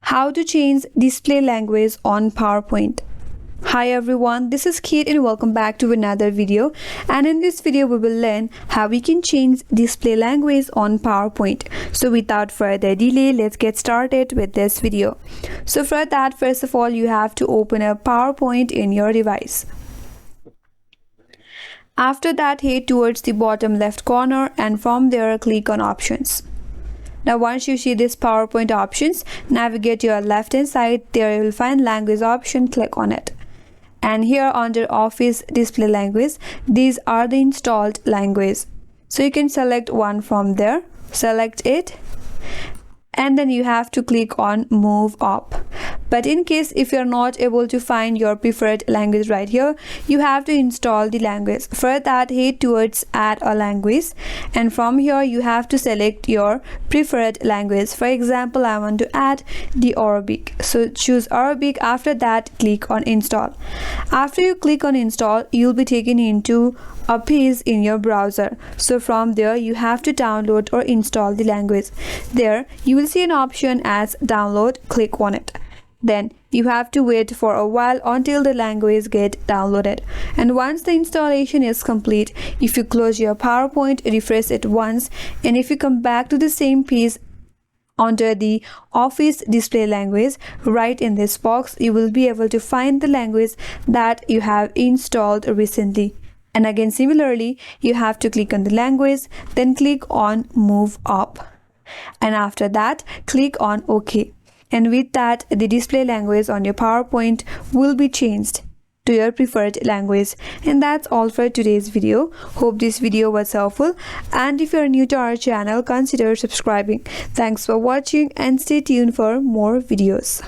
How to change display language on PowerPoint. Hi everyone, this is Kate and welcome back to another video, and in this video we will learn how we can change display language on PowerPoint. So without further delay, let's get started with this video. So for that, first of all, you have to open a PowerPoint in your device. After that, head towards the bottom left corner and from there click on Options. Now once you see this PowerPoint options, navigate to your left hand side. There you will find language option, click on it. And here under Office Display Language, these are the installed language. So you can select one from there, select it, and then you have to click on Move Up. But in case if you're not able to find your preferred language right here, you have to install the language. For that, head towards Add a Language, and from here you have to select your preferred language. For example, I want to add the Arabic, so choose Arabic. After that, click on Install. After you click on Install, you'll be taken into a page in your browser. So from there you have to download or install the language. There you will see an option as Download, click on it. Then you have to wait for a while until the language get downloaded. And once the installation is complete, if you close your PowerPoint, refresh it once, and if you come back to the same page under the Office Display Language, right in this box you will be able to find the language that you have installed recently. And again, similarly, you have to click on the language, then click on Move Up, and after that click on OK. And with that, the display language on your PowerPoint will be changed to your preferred language. And that's all for today's video. Hope this video was helpful, and if you're new to our channel, consider subscribing. Thanks for watching and stay tuned for more videos.